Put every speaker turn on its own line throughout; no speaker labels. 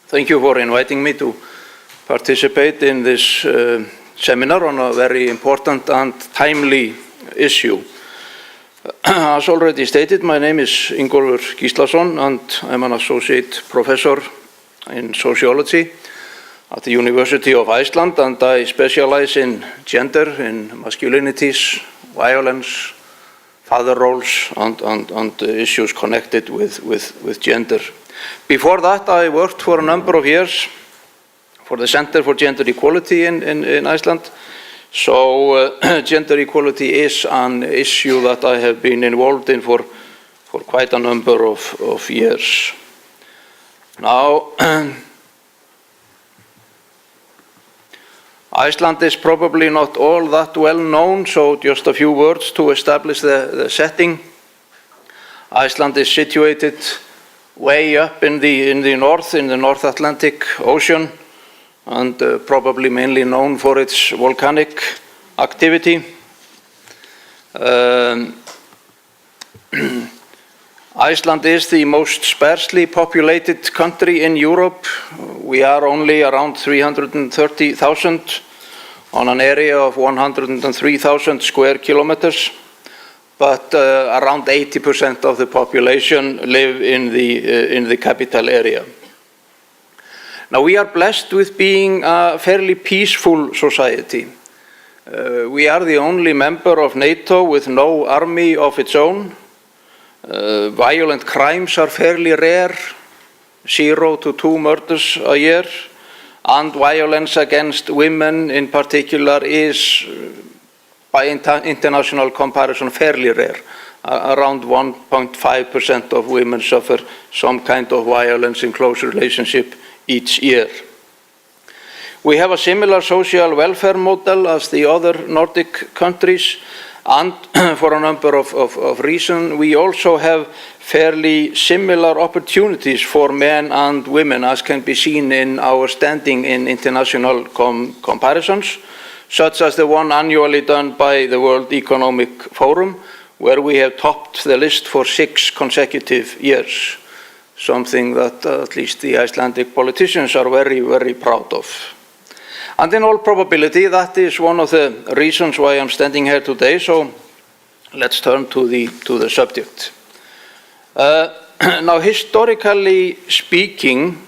Thank you for inviting me to participate in this seminar on a very important and timely issue. As already stated, my name is Ingólfur Gíslason and I'm an associate professor in sociology at the University of Iceland, and I specialize in gender, in masculinities, violence, father roles, and issues connected with gender. Before that, I worked for a number of years for the Center for Gender Equality in Iceland. So gender equality is an issue that I have been involved in for quite a number of years. Now, Iceland is probably not all that well known, so just a few words to establish the setting. Iceland is situated way up in the North Atlantic Ocean, and probably mainly known for its volcanic activity. Iceland is the most sparsely populated country in Europe. We are only around 330,000 on an area of 103,000 square kilometers. But around 80% of the population live in the capital area. Now, we are blessed with being a fairly peaceful society. We are the only member of NATO with no army of its own. Violent crimes are fairly rare, 0 to 2 murders a year, and violence against women in particular is, by international comparison, fairly rare. Around 1.5% of women suffer some kind of violence in close relationship each year. We have a similar social welfare model as the other Nordic countries, and for a number of reasons, we also have fairly similar opportunities for men and women, as can be seen in our standing in international comparisons, such as the one annually done by the World Economic Forum, where we have topped the list for 6 consecutive years, something that at least the Icelandic politicians are very, very proud of. And in all probability, that is one of the reasons why I'm standing here today, so let's turn to the subject. Now, historically speaking,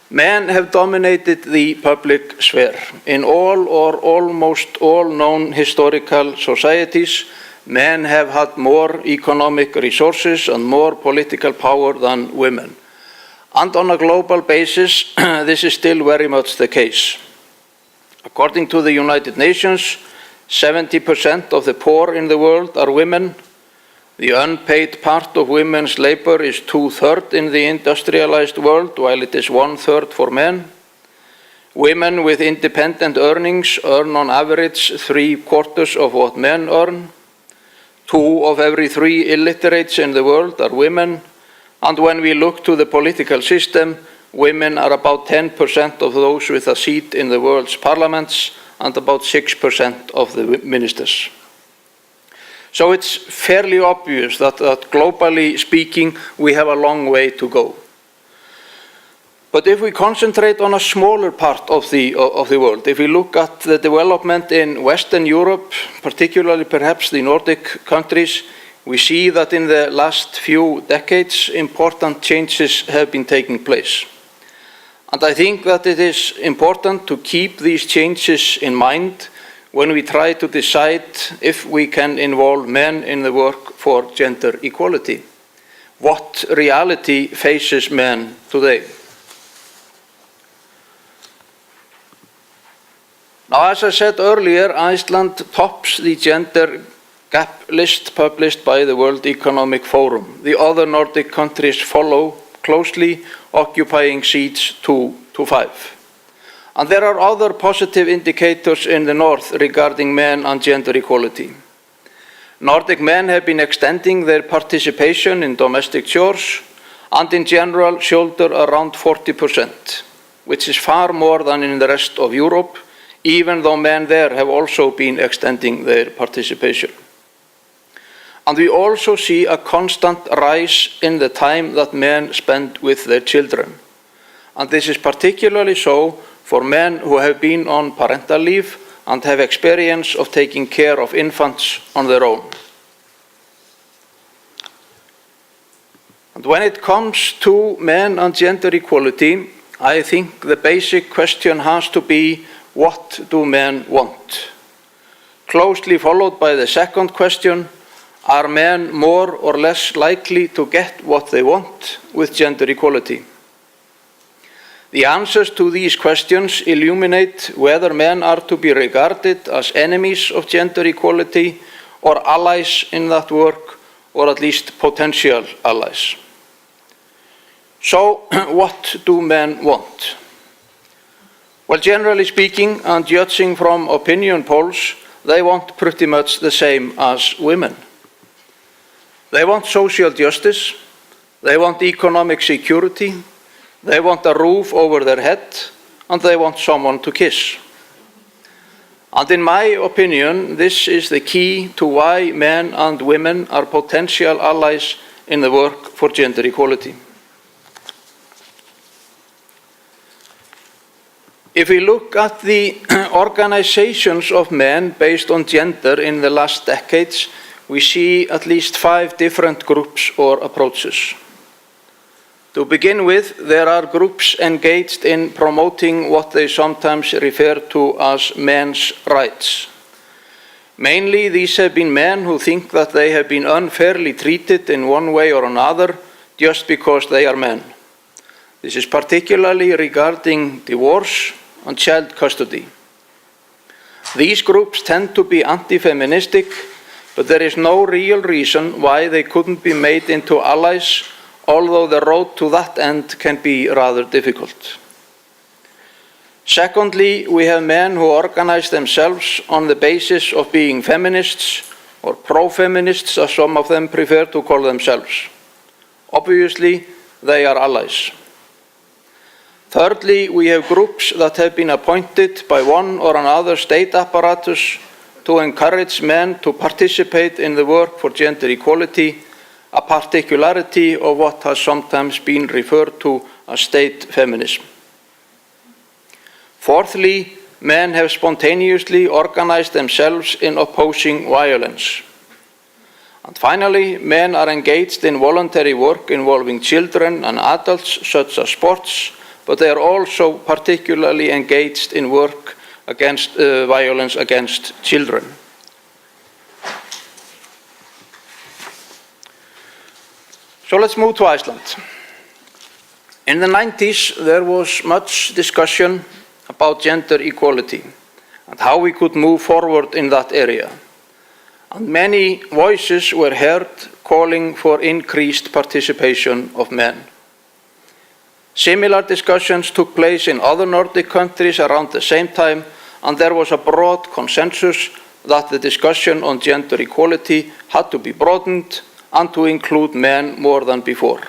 men have dominated the public sphere. In all or almost all known historical societies, men have had more economic resources and more political power than women. And on a global basis, this is still very much the case. According to the United Nations, 70% of the poor in the world are women. The unpaid part of women's labor is 2/3 in the industrialized world, while it is 1/3 for men. Women with independent earnings earn on average 3/4 of what men earn. 2 of every 3 illiterates in the world are women. And when we look to the political system, women are about 10% of those with a seat in the world's parliaments and about 6% of the ministers. So it's fairly obvious that globally speaking, we have a long way to go. But if we concentrate on a smaller part of the world, if we look at the development in Western Europe, particularly perhaps the Nordic countries, we see that in the last few decades, important changes have been taking place. And I think that it is important to keep these changes in mind when we try to decide if we can involve men in the work for gender equality. What reality faces men today? Now, as I said earlier, Iceland tops the gender gap list published by the World Economic Forum. The other Nordic countries follow closely, occupying seats 2 to 5. And there are other positive indicators in the north regarding men and gender equality. Nordic men have been extending their participation in domestic chores and in general shoulder around 40%, which is far more than in the rest of Europe, even though men there have also been extending their participation. And we also see a constant rise in the time that men spend with their children. and this is particularly so for men who have been on parental leave and have experience of taking care of infants on their own. And when it comes to men and gender equality, I think the basic question has to be, what do men want? Closely followed by the second question, are men more or less likely to get what they want with gender equality? The answers to these questions illuminate whether men are to be regarded as enemies of gender equality or allies in that work, or at least potential allies. So, what do men want? Well, generally speaking, and judging from opinion polls, they want pretty much the same as women. They want social justice, they want economic security, they want a roof over their head, and they want someone to kiss. And in my opinion, this is the key to why men and women are potential allies in the work for gender equality. If we look at the organizations of men based on gender in the last decades, we see at least 5 different groups or approaches. To begin with, there are groups engaged in promoting what they sometimes refer to as men's rights. Mainly, these have been men who think that they have been unfairly treated in one way or another just because they are men. This is particularly regarding divorce and child custody. These groups tend to be anti-feministic, but there is no real reason why they couldn't be made into allies, although the road to that end can be rather difficult. Secondly, we have men who organize themselves on the basis of being feminists, or pro-feminists, as some of them prefer to call themselves. Obviously, they are allies. Thirdly, we have groups that have been appointed by one or another state apparatus to encourage men to participate in the work for gender equality, a particularity of what has sometimes been referred to as state feminism. Fourthly, men have spontaneously organized themselves in opposing violence. And finally, men are engaged in voluntary work involving children and adults, such as sports, but they are also particularly engaged in work against violence against children. So let's move to Iceland. In the 90s, there was much discussion about gender equality and how we could move forward in that area. And many voices were heard calling for increased participation of men. Similar discussions took place in other Nordic countries around the same time, and there was a broad consensus that the discussion on gender equality had to be broadened and to include men more than before.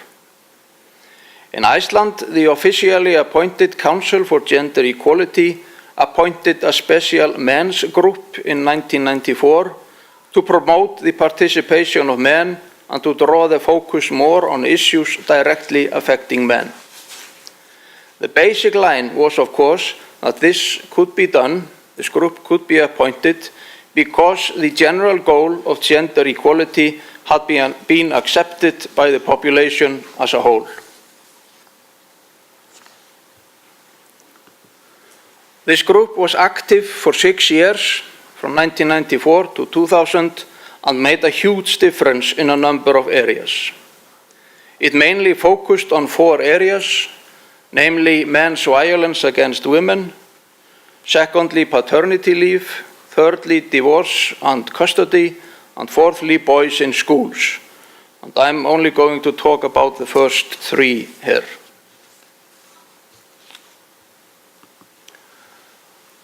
In Iceland, the officially appointed Council for Gender Equality appointed a special men's group in 1994 to promote the participation of men and to draw the focus more on issues directly affecting men. The basic line was, of course, that this could be done, this group could be appointed, because the general goal of gender equality had been accepted by the population as a whole. This group was active for 6 years, from 1994 to 2000, and made a huge difference in a number of areas. It mainly focused on 4 areas, namely men's violence against women, secondly paternity leave, thirdly divorce and custody, and fourthly boys in schools. And I'm only going to talk about the first 3 here.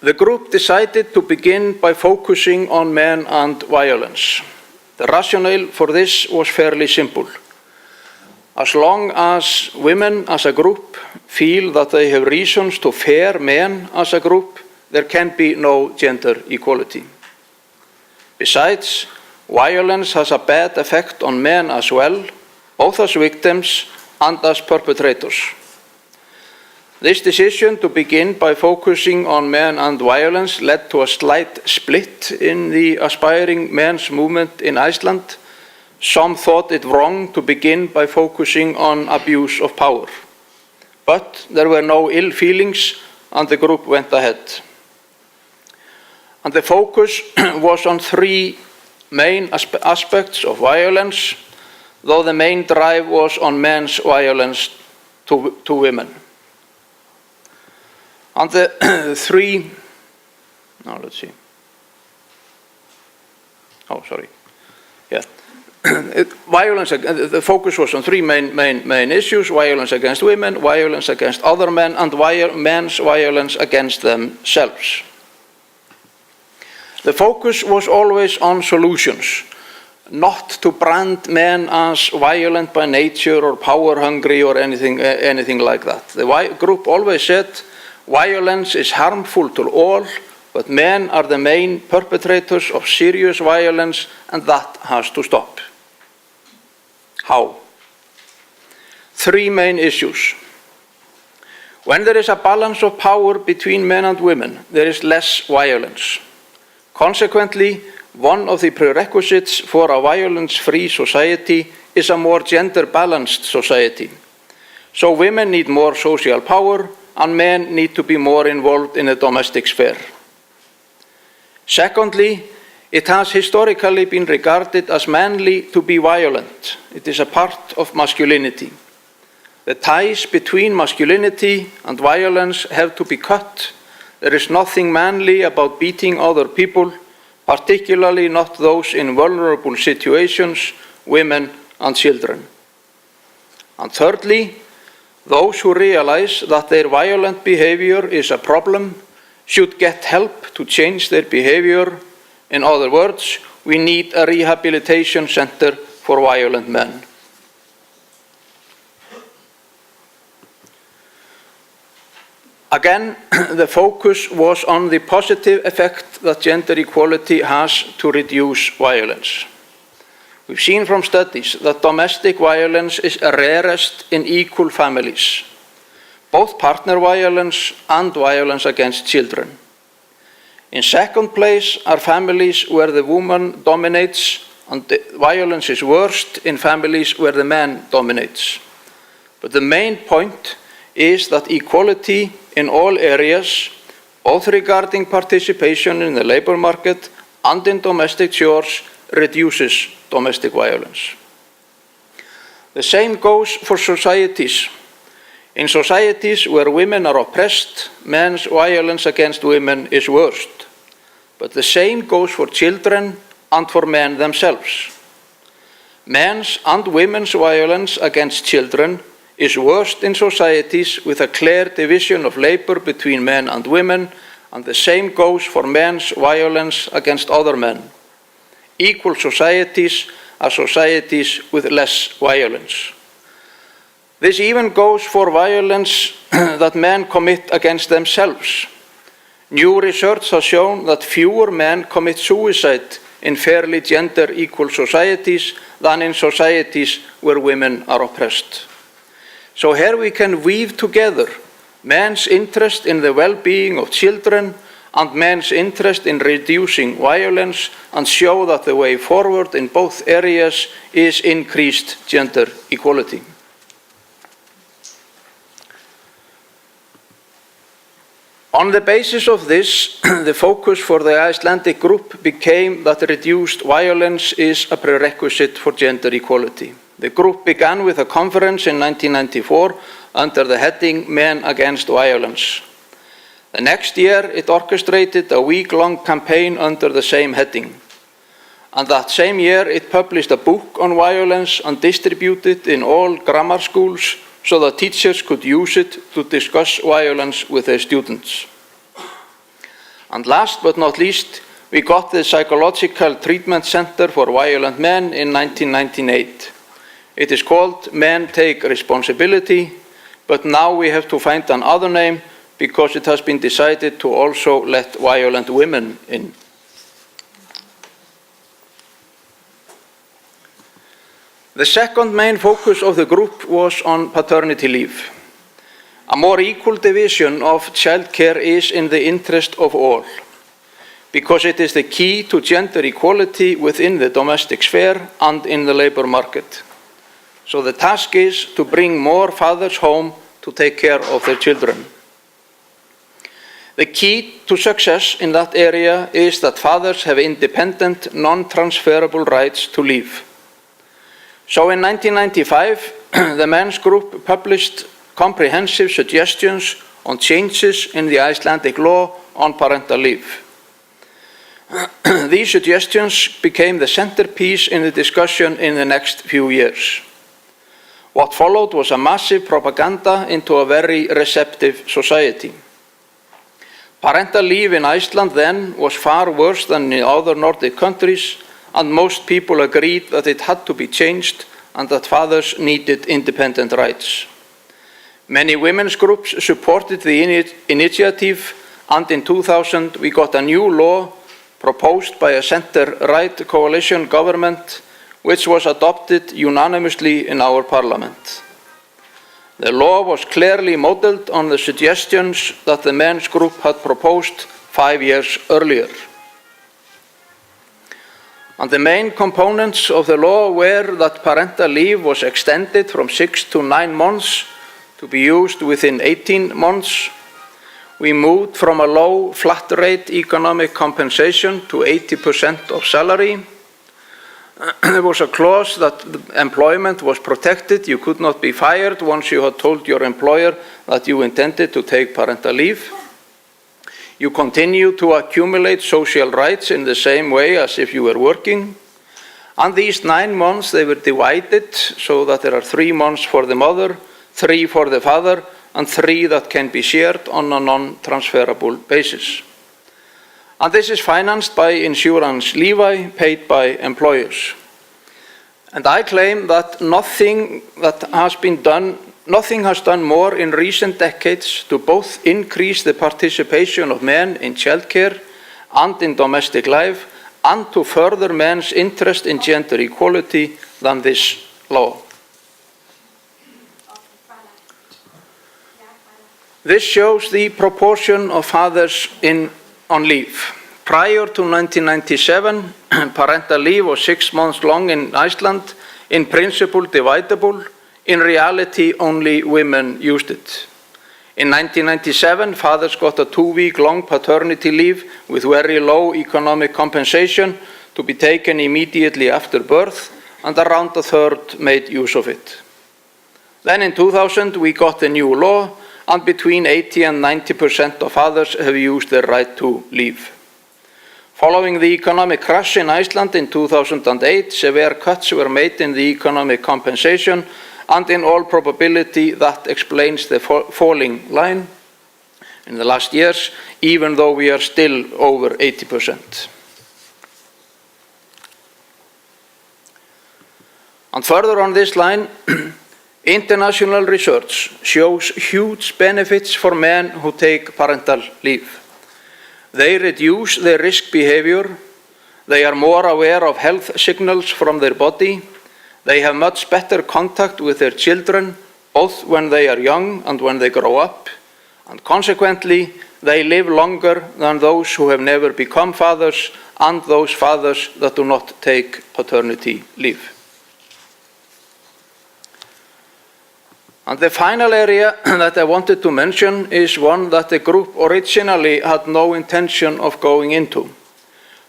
The group decided to begin by focusing on men and violence. The rationale for this was fairly simple. As long as women as a group feel that they have reasons to fear men as a group, there can be no gender equality. Besides, violence has a bad effect on men as well, both as victims and as perpetrators. This decision to begin by focusing on men and violence led to a slight split in the aspiring men's movement in Iceland. Some thought it wrong to begin by focusing on abuse of power. But there were no ill feelings and the group went ahead. And the focus was on three main aspects of violence, though the main drive was on men's violence to women. And the violence. The focus was on three main issues: violence against women, violence against other men, and men's violence against themselves. The focus was always on solutions, not to brand men as violent by nature or power hungry or anything like that. The group always said violence is harmful to all, but men are the main perpetrators of serious violence, and that has to stop. How? Three main issues. When there is a balance of power between men and women, there is less violence. Consequently, one of the prerequisites for a violence-free society is a more gender-balanced society. So women need more social power, and men need to be more involved in the domestic sphere. Secondly, it has historically been regarded as manly to be violent. It is a part of masculinity. The ties between masculinity and violence have to be cut. There is nothing manly about beating other people, particularly not those in vulnerable situations, women and children. And thirdly, those who realize that their violent behavior is a problem should get help to change their behavior. In other words, we need a rehabilitation center for violent men. Again, the focus was on the positive effect that gender equality has to reduce violence. We've seen from studies that domestic violence is rarest in equal families, both partner violence and violence against children. In second place are families where the woman dominates, and the violence is worst in families where the man dominates. But the main point is that equality in all areas, both regarding participation in the labor market and in domestic chores, reduces domestic violence. The same goes for societies. In societies where women are oppressed, men's violence against women is worst. But the same goes for children and for men themselves. Men's and women's violence against children is worst in societies with a clear division of labor between men and women, and the same goes for men's violence against other men. Equal societies are societies with less violence. This even goes for violence that men commit against themselves. New research has shown that fewer men commit suicide in fairly gender-equal societies than in societies where women are oppressed. So here we can weave together men's interest in the well-being of children and men's interest in reducing violence and show that the way forward in both areas is increased gender equality. On the basis of this, the focus for the Icelandic group became that reduced violence is a prerequisite for gender equality. The group began with a conference in 1994 under the heading Men Against Violence. The next year, it orchestrated a week-long campaign under the same heading. And that same year, it published a book on violence and distributed it in all grammar schools so that teachers could use it to discuss violence with their students. And last but not least, we got the Psychological Treatment Center for Violent Men in 1998. It is called Men Take Responsibility, but now we have to find another name because it has been decided to also let violent women in. The second main focus of the group was on paternity leave. A more equal division of childcare is in the interest of all, because it is the key to gender equality within the domestic sphere and in the labor market. So the task is to bring more fathers home to take care of their children. The key to success in that area is that fathers have independent, non-transferable rights to leave. So in 1995, the men's group published comprehensive suggestions on changes in the Icelandic law on parental leave. These suggestions became the centerpiece in the discussion in the next few years. What followed was a massive propaganda into a very receptive society. Parental leave in Iceland then was far worse than in other Nordic countries, and most people agreed that it had to be changed and that fathers needed independent rights. Many women's groups supported the initiative, and in 2000 we got a new law proposed by a center-right coalition government, which was adopted unanimously in our parliament. The law was clearly modeled on the suggestions that the men's group had proposed 5 years earlier. And the main components of the law were that parental leave was extended from 6 to 9 months to be used within 18 months. We moved from a low flat rate economic compensation to 80% of salary. There was a clause that employment was protected. You could not be fired once you had told your employer that you intended to take parental leave. You continue to accumulate social rights in the same way as if you were working. And these 9 months, they were divided so that there are 3 months for the mother, 3 for the father, and 3 that can be shared on a non-transferable basis. And this is financed by insurance levy paid by employers. And I claim that nothing has done more in recent decades to both increase the participation of men in childcare and in domestic life, and to further men's interest in gender equality than this law. This shows the proportion of fathers on leave. Prior to 1997, parental leave was 6 months long in Iceland, in principle dividable. In reality, only women used it. In 1997, fathers got a 2-week-long paternity leave with very low economic compensation to be taken immediately after birth, and around a third made use of it. Then in 2000, we got the new law, and between 80% and 90% of fathers have used their right to leave. Following the economic crash in Iceland in 2008, severe cuts were made in the economic compensation, and in all probability that explains the falling line in the last years, even though we are still over 80%. And further on this line, international research shows huge benefits for men who take parental leave. They reduce their risk behavior, they are more aware of health signals from their body, they have much better contact with their children, both when they are young and when they grow up, and consequently, they live longer than those who have never become fathers and those fathers that do not take paternity leave. And the final area that I wanted to mention is one that the group originally had no intention of going into.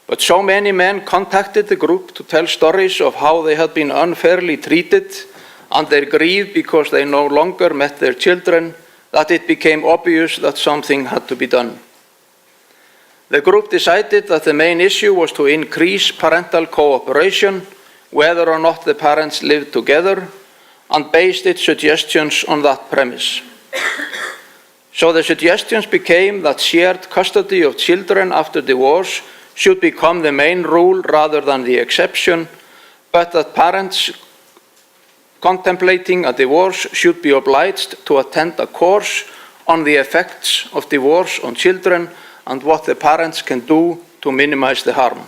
But so many men contacted the group to tell stories of how they had been unfairly treated, and they grieved because they no longer met their children, that it became obvious that something had to be done. The group decided that the main issue was to increase parental cooperation, whether or not the parents lived together, and based its suggestions on that premise. So the suggestions became that shared custody of children after divorce should become the main rule rather than the exception, but that parents contemplating a divorce should be obliged to attend a course on the effects of divorce on children and what the parents can do to minimize the harm.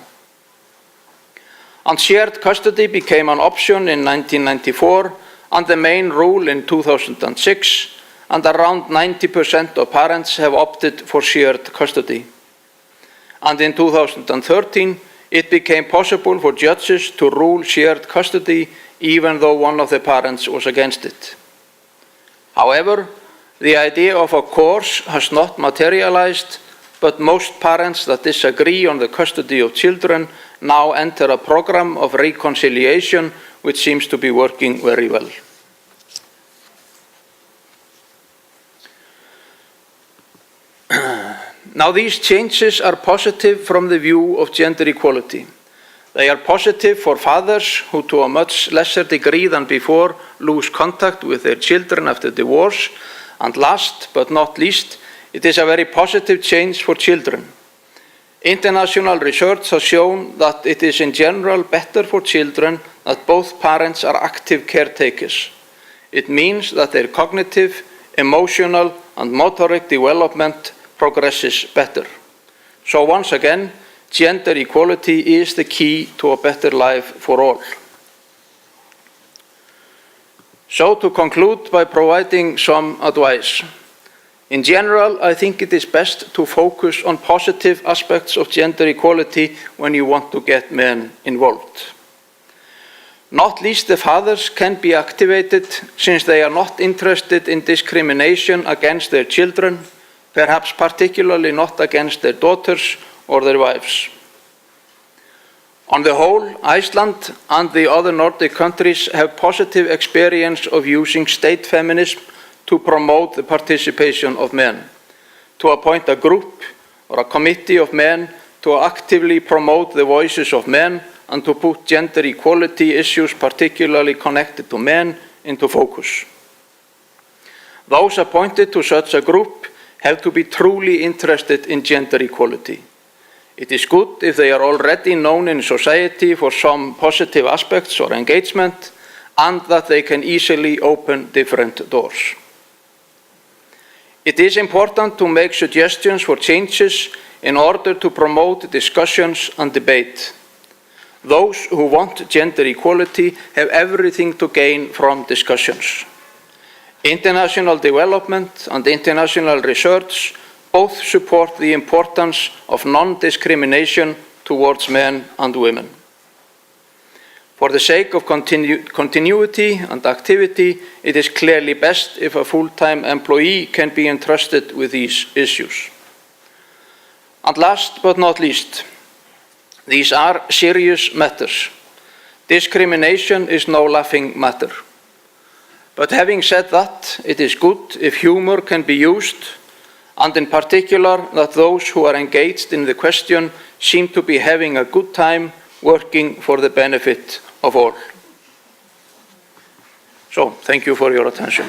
And shared custody became an option in 1994 and the main rule in 2006, and around 90% of parents have opted for shared custody. And in 2013, it became possible for judges to rule shared custody even though one of the parents was against it. However, the idea of a course has not materialized, but most parents that disagree on the custody of children now enter a program of reconciliation, which seems to be working very well. Now, these changes are positive from the view of gender equality. They are positive for fathers who, to a much lesser degree than before, lose contact with their children after divorce. And last but not least, it is a very positive change for children. International research has shown that it is in general better for children that both parents are active caretakers. It means that their cognitive, emotional, and motoric development progresses better. So once again, gender equality is the key to a better life for all. So to conclude by providing some advice. In general, I think it is best to focus on positive aspects of gender equality when you want to get men involved. Not least the fathers can be activated since they are not interested in discrimination against their children, perhaps particularly not against their daughters or their wives. On the whole, Iceland and the other Nordic countries have positive experience of using state feminism to promote the participation of men, to appoint a group or a committee of men to actively promote the voices of men and to put gender equality issues particularly connected to men into focus. Those appointed to such a group have to be truly interested in gender equality. It is good if they are already known in society for some positive aspects or engagement, and that they can easily open different doors. It is important to make suggestions for changes in order to promote discussions and debate. Those who want gender equality have everything to gain from discussions. International development and international research both support the importance of non-discrimination towards men and women. For the sake of continuity and activity, it is clearly best if a full-time employee can be entrusted with these issues. And last but not least, these are serious matters. Discrimination is no laughing matter. But having said that, it is good if humor can be used, and in particular that those who are engaged in the question seem to be having a good time working for the benefit of all. So, thank you for your attention.